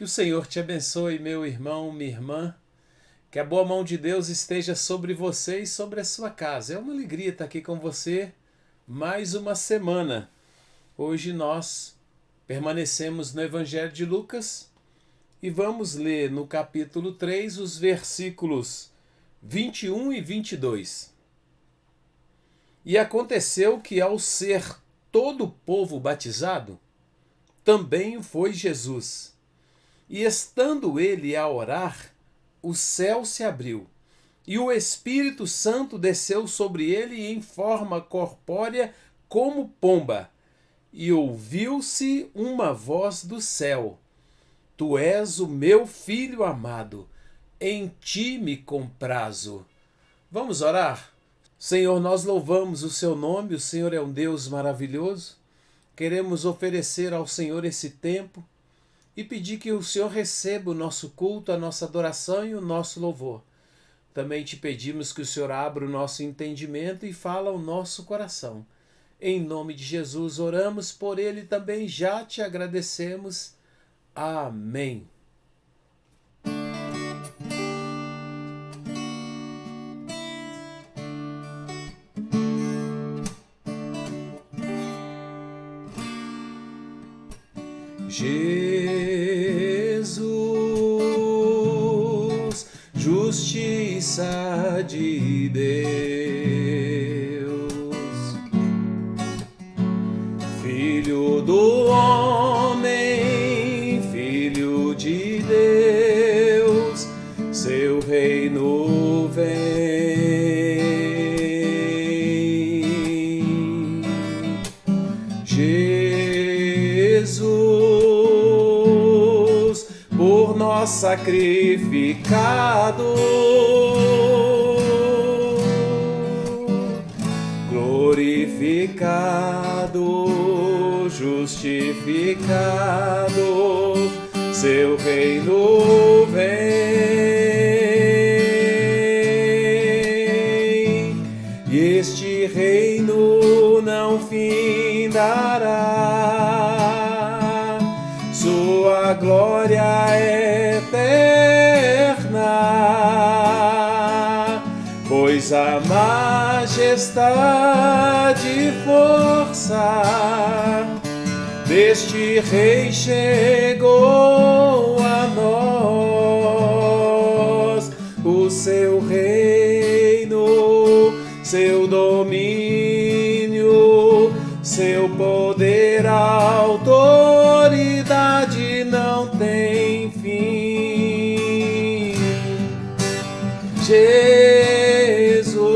Que o Senhor te abençoe, meu irmão, minha irmã. Que a boa mão de Deus esteja sobre você e sobre a sua casa. É uma alegria estar aqui com você mais uma semana. Hoje nós permanecemos no Evangelho de Lucas e vamos ler no capítulo 3 os versículos 21 e 22. E aconteceu que, ao ser todo o povo batizado, também foi Jesus. E estando ele a orar, o céu se abriu, e o Espírito Santo desceu sobre ele em forma corpórea como pomba, e ouviu-se uma voz do céu: Tu és o meu filho amado, em ti me comprazo. Vamos orar? Senhor, nós louvamos o seu nome, o Senhor é um Deus maravilhoso. Queremos oferecer ao Senhor esse tempo e pedir que o Senhor receba o nosso culto, a nossa adoração e o nosso louvor. Também te pedimos que o Senhor abra o nosso entendimento e fala ao nosso coração. Em nome de Jesus oramos, por ele também já te agradecemos. Amém. Jesus, justiça de Deus, Filho do homem, Filho de Deus, seu reino vem. Jesus, por nós sacrificado, glorificado, justificado, seu reino vem, e este reino não findará, sua glória eterna, pois a majestade e força deste Rei chegou a nós. O seu reino, seu domínio, seu poder, autoridade não tem fim. Jesus,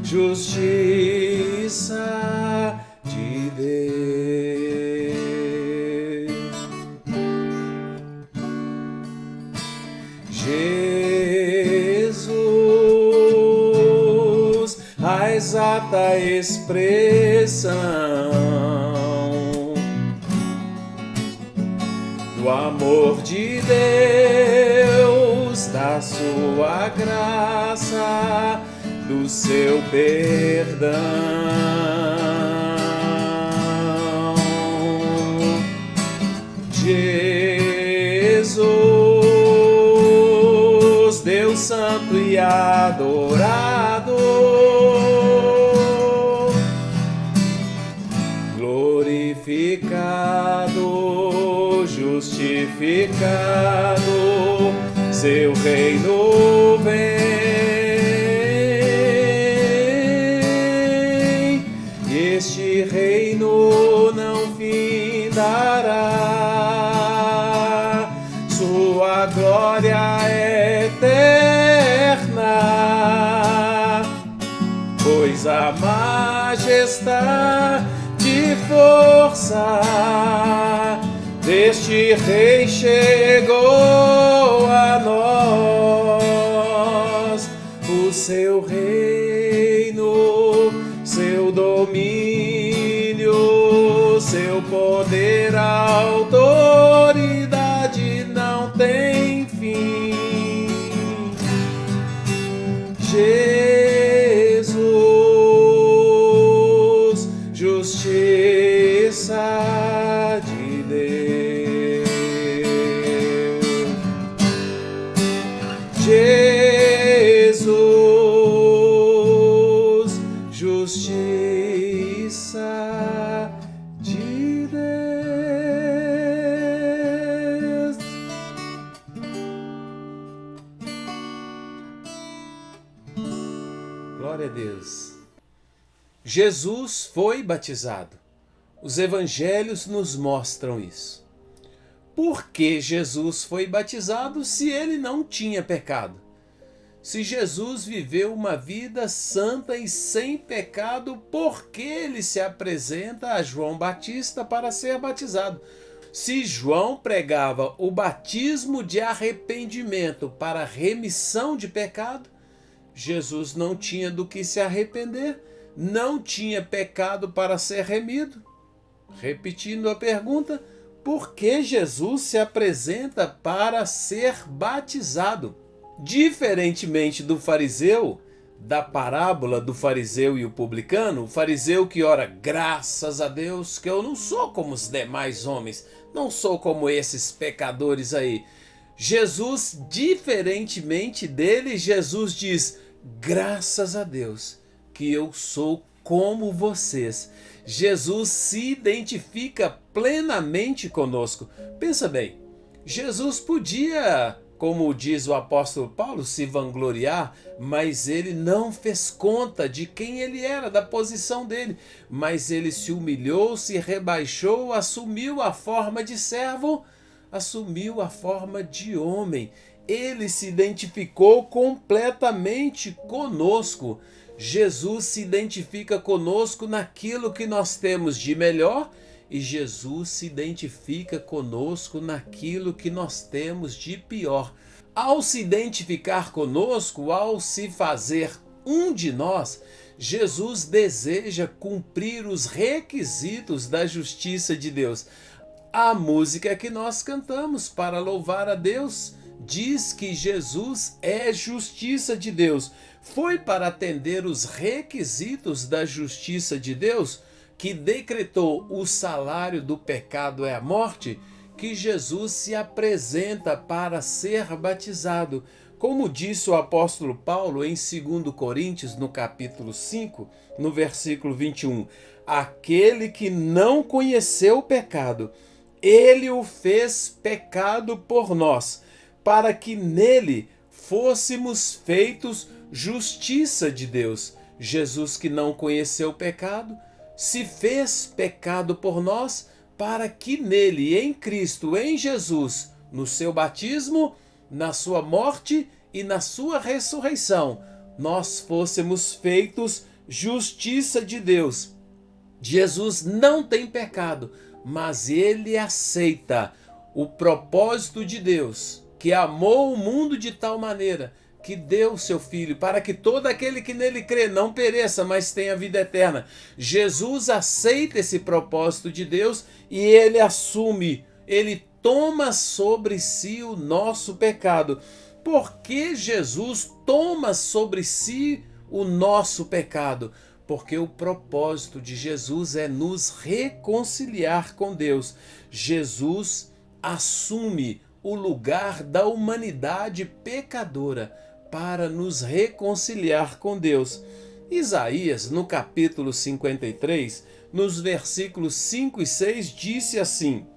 justiça de Deus. Jesus, a exata expressão do amor de Deus, da sua graça, do seu perdão. Jesus, Deus santo e adorado, glorificado, justificado, seu reino vem, este reino não findará, sua glória eterna, pois a majestade e força deste Rei chegou a nós. O seu reino, seu domínio, seu poder, autoridade não tem fim. Jesus, justiça de Deus. Deus. Jesus foi batizado. Os evangelhos nos mostram isso. Por que Jesus foi batizado se ele não tinha pecado? Se Jesus viveu uma vida santa e sem pecado, por que ele se apresenta a João Batista para ser batizado? Se João pregava o batismo de arrependimento para remissão de pecado, Jesus não tinha do que se arrepender, não tinha pecado para ser remido. Repetindo a pergunta, por que Jesus se apresenta para ser batizado? Diferentemente do fariseu, da parábola do fariseu e o publicano, o fariseu que ora, graças a Deus que eu não sou como os demais homens, não sou como esses pecadores aí. Jesus, diferentemente dele, Jesus diz, graças a Deus que eu sou como vocês. Jesus se identifica plenamente conosco. Pensa bem, Jesus podia, como diz o apóstolo Paulo, se vangloriar, mas ele não fez conta de quem ele era, da posição dele. Mas ele se humilhou, se rebaixou, assumiu a forma de servo, assumiu a forma de homem. Ele se identificou completamente conosco. Jesus se identifica conosco naquilo que nós temos de melhor e Jesus se identifica conosco naquilo que nós temos de pior. Ao se identificar conosco, ao se fazer um de nós, Jesus deseja cumprir os requisitos da justiça de Deus. A música que nós cantamos para louvar a Deus diz que Jesus é justiça de Deus. Foi para atender os requisitos da justiça de Deus, que decretou o salário do pecado é a morte, que Jesus se apresenta para ser batizado. Como disse o apóstolo Paulo em 2 Coríntios, no capítulo 5, no versículo 21, aquele que não conheceu o pecado, ele o fez pecado por nós, para que nele fôssemos feitos justiça de Deus. Jesus, que não conheceu o pecado, se fez pecado por nós, para que nele, em Cristo, em Jesus, no seu batismo, na sua morte e na sua ressurreição, nós fôssemos feitos justiça de Deus. Jesus não tem pecado, mas ele aceita o propósito de Deus, que amou o mundo de tal maneira que deu seu Filho, para que todo aquele que nele crê não pereça, mas tenha vida eterna. Jesus aceita esse propósito de Deus e ele assume, ele toma sobre si o nosso pecado. Por que Jesus toma sobre si o nosso pecado? Porque o propósito de Jesus é nos reconciliar com Deus. Jesus assume o lugar da humanidade pecadora para nos reconciliar com Deus. Isaías, no capítulo 53, nos versículos 5 e 6, disse assim: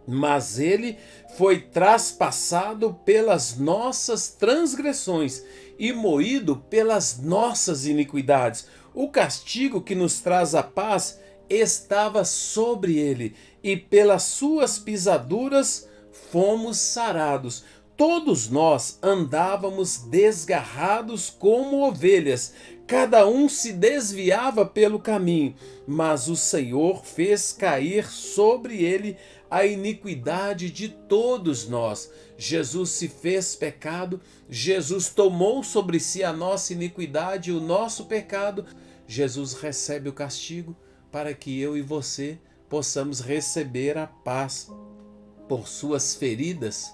mas ele foi traspassado pelas nossas transgressões e moído pelas nossas iniquidades. O castigo que nos traz a paz estava sobre ele, e pelas suas pisaduras fomos sarados. Todos nós andávamos desgarrados como ovelhas, cada um se desviava pelo caminho, mas o Senhor fez cair sobre ele a iniquidade de todos nós. Jesus se fez pecado, Jesus tomou sobre si a nossa iniquidade e o nosso pecado. Jesus recebe o castigo para que eu e você possamos receber a paz. Por suas feridas,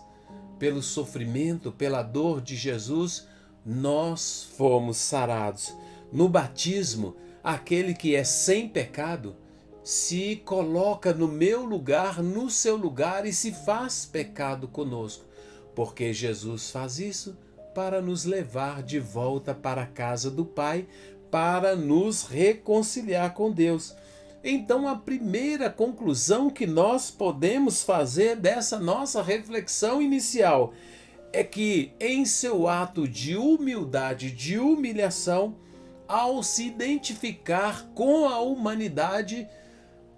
pelo sofrimento, pela dor de Jesus, nós fomos sarados. No batismo, aquele que é sem pecado se coloca no meu lugar, no seu lugar e se faz pecado conosco, porque Jesus faz isso para nos levar de volta para a casa do Pai, para nos reconciliar com Deus. Então, a primeira conclusão que nós podemos fazer dessa nossa reflexão inicial é que, em seu ato de humildade, de humilhação, ao se identificar com a humanidade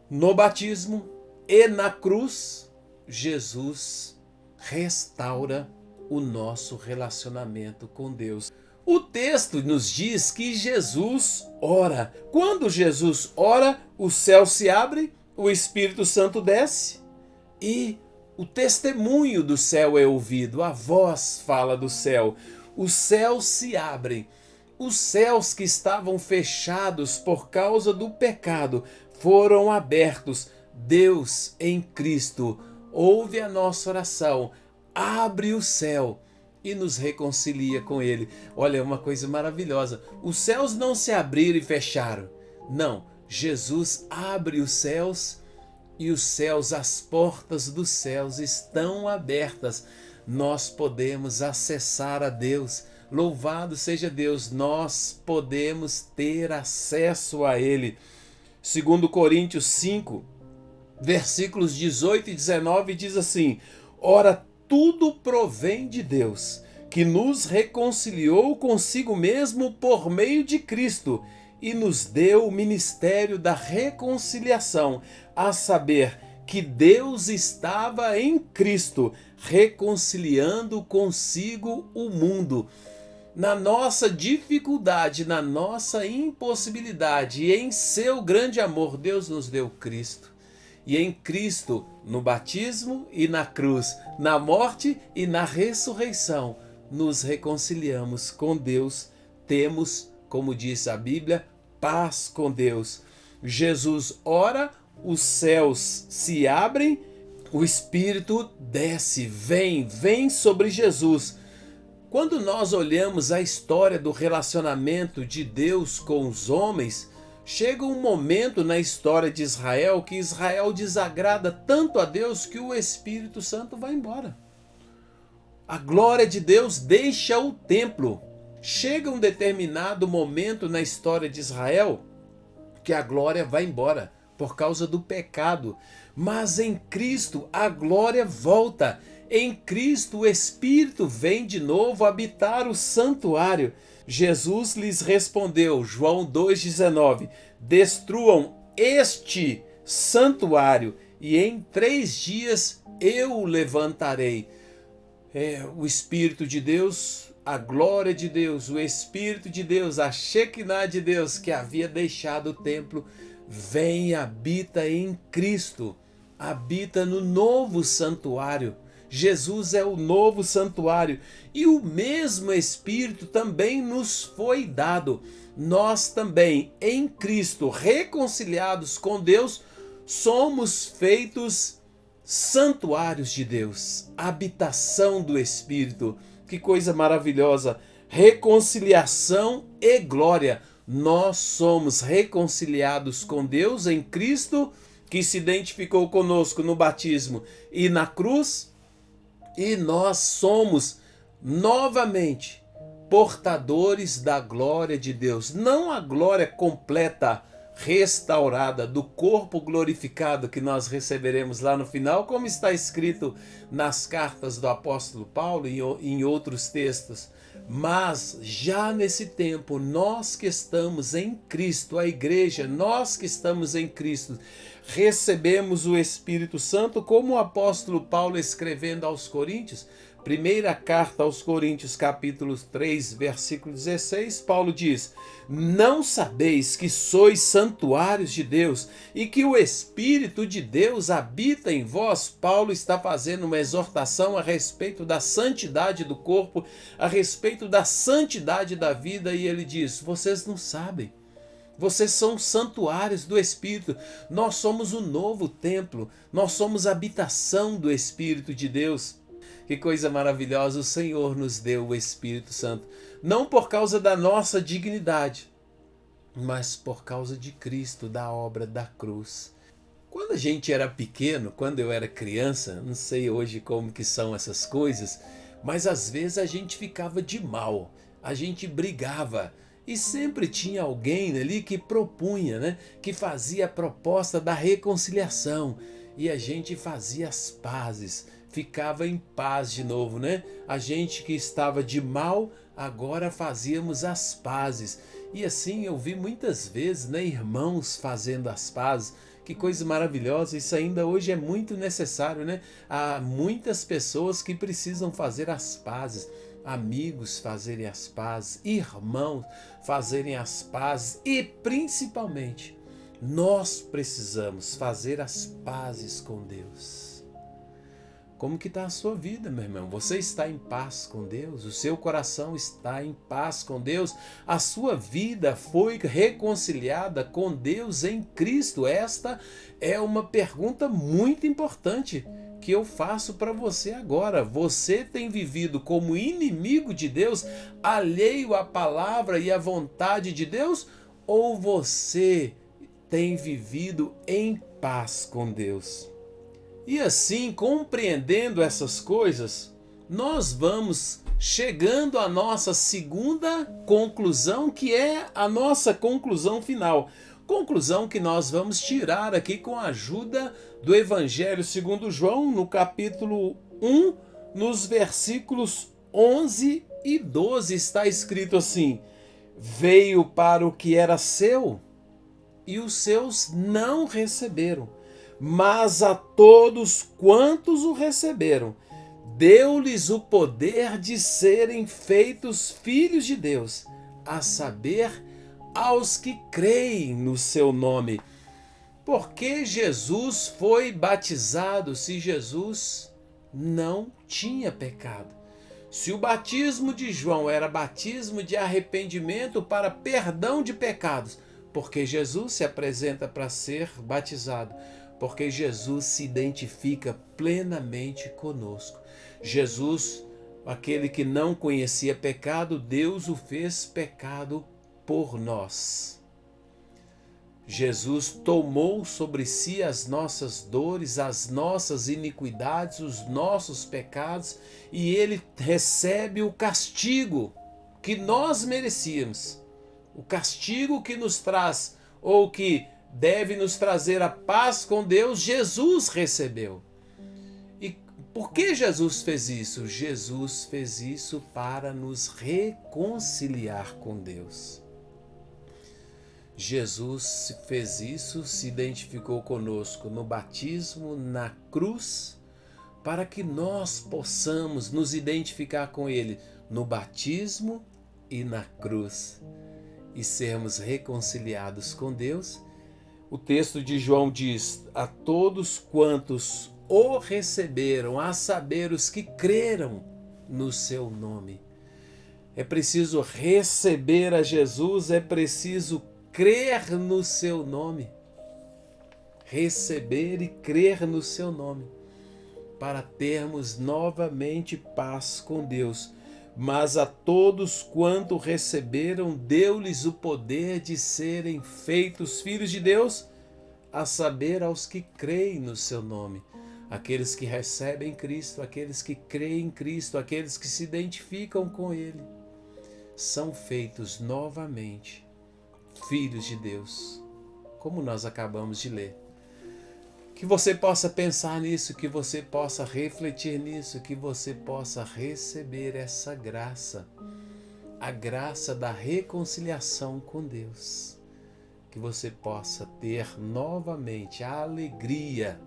no batismo e na cruz, Jesus restaura o nosso relacionamento com Deus. O texto nos diz que Jesus ora. Quando Jesus ora, o céu se abre, o Espírito Santo desce e o testemunho do céu é ouvido, a voz fala do céu. Os céus se abrem. Os céus que estavam fechados por causa do pecado foram abertos. Deus em Cristo ouve a nossa oração, abre o céu e nos reconcilia com Ele. Olha, é uma coisa maravilhosa. Os céus não se abriram e fecharam. Não, Jesus abre os céus e os céus, as portas dos céus estão abertas. Nós podemos acessar a Deus. Louvado seja Deus, nós podemos ter acesso a Ele. 2 Coríntios 5, versículos 18 e 19 diz assim: ora, tudo provém de Deus, que nos reconciliou consigo mesmo por meio de Cristo e nos deu o ministério da reconciliação, a saber, que Deus estava em Cristo, reconciliando consigo o mundo. Na nossa dificuldade, na nossa impossibilidade e em seu grande amor, Deus nos deu Cristo. E em Cristo, no batismo e na cruz, na morte e na ressurreição, nos reconciliamos com Deus. Temos, como diz a Bíblia, paz com Deus. Jesus ora, os céus se abrem, o Espírito desce, vem sobre Jesus. Quando nós olhamos a história do relacionamento de Deus com os homens, chega um momento na história de Israel que Israel desagrada tanto a Deus que o Espírito Santo vai embora. A glória de Deus deixa o templo. Chega um determinado momento na história de Israel que a glória vai embora por causa do pecado. Mas em Cristo a glória volta. Em Cristo o Espírito vem de novo habitar o santuário. Jesus lhes respondeu, João 2,19, destruam este santuário e em 3 dias eu o levantarei. O Espírito de Deus, a glória de Deus, o Espírito de Deus, a Shekinah de Deus que havia deixado o templo, vem e habita em Cristo, habita no novo santuário. Jesus é o novo santuário e o mesmo Espírito também nos foi dado. Nós também, em Cristo, reconciliados com Deus, somos feitos santuários de Deus, habitação do Espírito. Que coisa maravilhosa! Reconciliação e glória. Nós somos reconciliados com Deus em Cristo, que se identificou conosco no batismo e na cruz. E nós somos novamente portadores da glória de Deus. Não a glória completa, restaurada do corpo glorificado que nós receberemos lá no final, como está escrito nas cartas do apóstolo Paulo e em outros textos. Mas já nesse tempo, nós que estamos em Cristo, a igreja, nós que estamos em Cristo, recebemos o Espírito Santo, como o apóstolo Paulo escrevendo aos Coríntios, primeira carta aos Coríntios, capítulo 3, versículo 16, Paulo diz: não sabeis que sois santuários de Deus e que o Espírito de Deus habita em vós? Paulo está fazendo uma exortação a respeito da santidade do corpo, a respeito da santidade da vida, e ele diz: vocês não sabem. Vocês são santuários do Espírito. Nós somos o novo templo. Nós somos a habitação do Espírito de Deus. Que coisa maravilhosa, o Senhor nos deu o Espírito Santo. Não por causa da nossa dignidade, mas por causa de Cristo, da obra da cruz. Quando a gente era pequeno, quando eu era criança, não sei hoje como que são essas coisas, mas às vezes a gente ficava de mal, a gente brigava. E sempre tinha alguém ali que propunha, né? Que fazia a proposta da reconciliação. E a gente fazia as pazes, ficava em paz de novo, né? A gente que estava de mal, agora fazíamos as pazes. E assim eu vi muitas vezes, né, irmãos fazendo as pazes. Que coisa maravilhosa, isso ainda hoje é muito necessário, né? Há muitas pessoas que precisam fazer as pazes, amigos fazerem as pazes, irmãos fazerem as pazes e principalmente nós precisamos fazer as pazes com Deus. Como que está a sua vida, meu irmão? Você está em paz com Deus? O seu coração está em paz com Deus? A sua vida foi reconciliada com Deus em Cristo? Esta é uma pergunta muito importante que eu faço para você agora. Você tem vivido como inimigo de Deus, alheio à palavra e à vontade de Deus? Ou você tem vivido em paz com Deus? E assim, compreendendo essas coisas, nós vamos chegando à nossa segunda conclusão, que é a nossa conclusão final. Conclusão que nós vamos tirar aqui com a ajuda do Evangelho segundo João, no capítulo 1, nos versículos 11 e 12, está escrito assim: veio para o que era seu, e os seus não receberam. Mas a todos quantos o receberam, deu-lhes o poder de serem feitos filhos de Deus, a saber, aos que creem no seu nome. Porque Jesus foi batizado se Jesus não tinha pecado? Se o batismo de João era batismo de arrependimento para perdão de pecados, porque Jesus se apresenta para ser batizado, porque Jesus se identifica plenamente conosco. Jesus, aquele que não conhecia pecado, Deus o fez pecado por nós. Jesus tomou sobre si as nossas dores, as nossas iniquidades, os nossos pecados, e ele recebe o castigo que nós merecíamos. O castigo que nos traz, ou que deve nos trazer a paz com Deus, Jesus recebeu. E por que Jesus fez isso? Jesus fez isso para nos reconciliar com Deus. Jesus fez isso, se identificou conosco no batismo, na cruz, para que nós possamos nos identificar com Ele no batismo e na cruz e sermos reconciliados com Deus. O texto de João diz: a todos quantos o receberam, a saber, os que creram no seu nome. É preciso receber a Jesus, é preciso crer no seu nome. Receber e crer no seu nome, para termos novamente paz com Deus. Mas a todos quanto receberam, deu-lhes o poder de serem feitos filhos de Deus, a saber, aos que creem no seu nome. Aqueles que recebem Cristo, aqueles que creem em Cristo, aqueles que se identificam com Ele, são feitos novamente filhos de Deus, como nós acabamos de ler. Que você possa pensar nisso, que você possa refletir nisso, que você possa receber essa graça, a graça da reconciliação com Deus. Que você possa ter novamente a alegria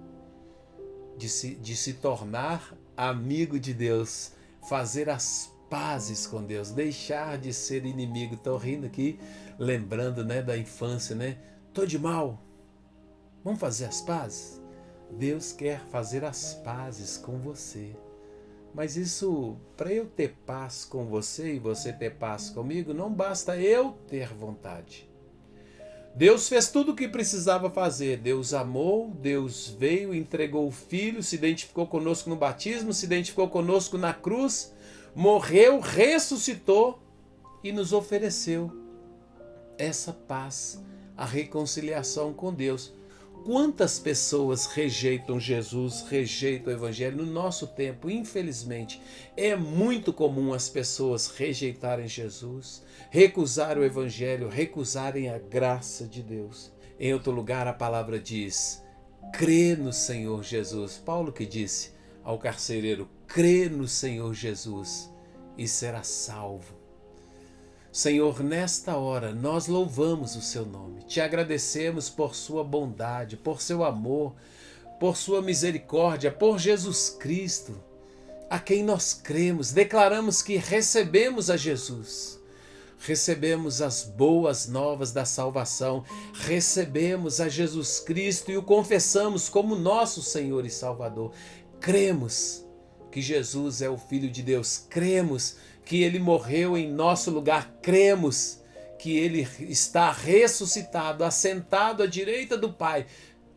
de se tornar amigo de Deus, fazer as pazes com Deus, deixar de ser inimigo. Estou rindo aqui, lembrando, né, da infância, né? Tô de mal, vamos fazer as pazes? Deus quer fazer as pazes com você. Mas isso, para eu ter paz com você e você ter paz comigo, não basta eu ter vontade. Deus fez tudo o que precisava fazer. Deus amou, Deus veio, entregou o Filho, se identificou conosco no batismo, se identificou conosco na cruz, morreu, ressuscitou e nos ofereceu essa paz, a reconciliação com Deus. Quantas pessoas rejeitam Jesus, rejeitam o Evangelho? No nosso tempo, infelizmente, é muito comum as pessoas rejeitarem Jesus, recusarem o Evangelho, recusarem a graça de Deus. Em outro lugar, a palavra diz: crê no Senhor Jesus. Paulo que disse ao carcereiro: crê no Senhor Jesus e será salvo. Senhor, nesta hora nós louvamos o seu nome, te agradecemos por sua bondade, por seu amor, por sua misericórdia, por Jesus Cristo, a quem nós cremos, declaramos que recebemos a Jesus. Recebemos as boas novas da salvação, recebemos a Jesus Cristo e o confessamos como nosso Senhor e Salvador. Cremos que Jesus é o Filho de Deus, cremos que Ele morreu em nosso lugar, cremos que Ele está ressuscitado, assentado à direita do Pai,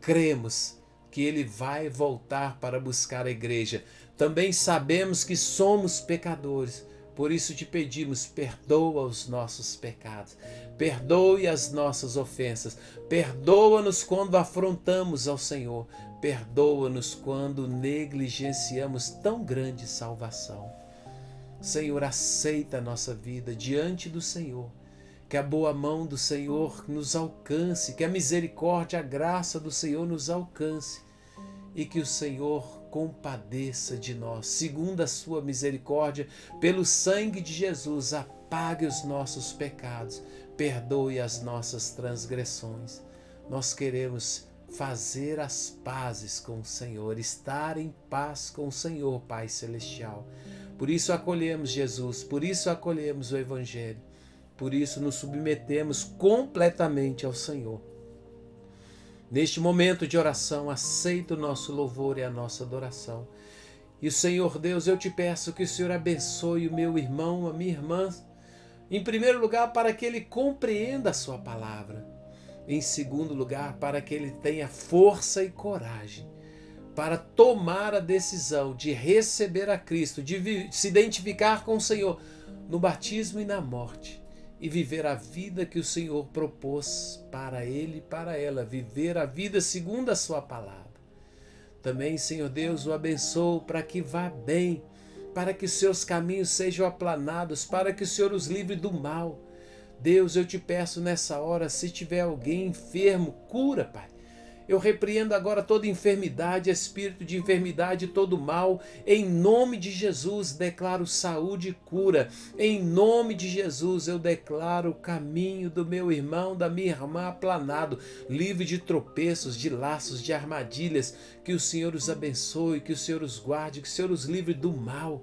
cremos que Ele vai voltar para buscar a igreja. Também sabemos que somos pecadores, por isso te pedimos, perdoa os nossos pecados, perdoe as nossas ofensas, perdoa-nos quando afrontamos ao Senhor, perdoa-nos quando negligenciamos tão grande salvação. Senhor, aceita a nossa vida diante do Senhor, que a boa mão do Senhor nos alcance, que a misericórdia, a graça do Senhor nos alcance e que o Senhor compadeça de nós, segundo a sua misericórdia, pelo sangue de Jesus, apague os nossos pecados, perdoe as nossas transgressões. Nós queremos fazer as pazes com o Senhor, estar em paz com o Senhor, Pai Celestial. Por isso acolhemos Jesus, por isso acolhemos o Evangelho, por isso nos submetemos completamente ao Senhor. Neste momento de oração, aceita o nosso louvor e a nossa adoração. E, Senhor Deus, eu te peço que o Senhor abençoe o meu irmão, a minha irmã, em primeiro lugar, para que ele compreenda a sua palavra. Em segundo lugar, para que ele tenha força e coragem para tomar a decisão de receber a Cristo, de se identificar com o Senhor no batismo e na morte, e viver a vida que o Senhor propôs para ele e para ela, viver a vida segundo a sua palavra. Também, Senhor Deus, o abençoo para que vá bem, para que os seus caminhos sejam aplanados, para que o Senhor os livre do mal. Deus, eu te peço nessa hora, se tiver alguém enfermo, cura, Pai. Eu repreendo agora toda enfermidade, espírito de enfermidade, todo mal. Em nome de Jesus, declaro saúde e cura. Em nome de Jesus, eu declaro o caminho do meu irmão, da minha irmã aplanado, livre de tropeços, de laços, de armadilhas. Que o Senhor os abençoe, que o Senhor os guarde, que o Senhor os livre do mal.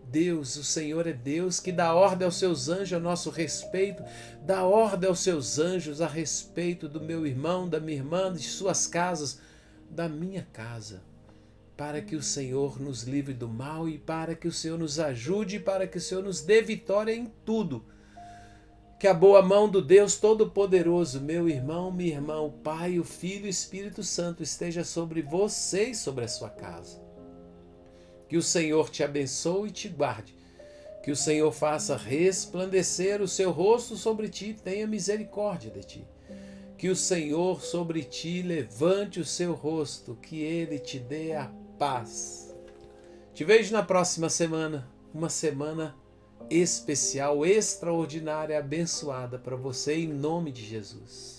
Deus, o Senhor é Deus que dá ordem aos seus anjos a nosso respeito, dá ordem aos seus anjos a respeito do meu irmão, da minha irmã, de suas casas, da minha casa, para que o Senhor nos livre do mal e para que o Senhor nos ajude, para que o Senhor nos dê vitória em tudo. Que a boa mão do Deus Todo-Poderoso, meu irmão, minha irmã, o Pai, o Filho e o Espírito Santo esteja sobre você e sobre a sua casa. Que o Senhor te abençoe e te guarde. Que o Senhor faça resplandecer o seu rosto sobre ti e tenha misericórdia de ti. Que o Senhor sobre ti levante o seu rosto, que Ele te dê a paz. Te vejo na próxima semana, uma semana especial, extraordinária, abençoada para você, em nome de Jesus.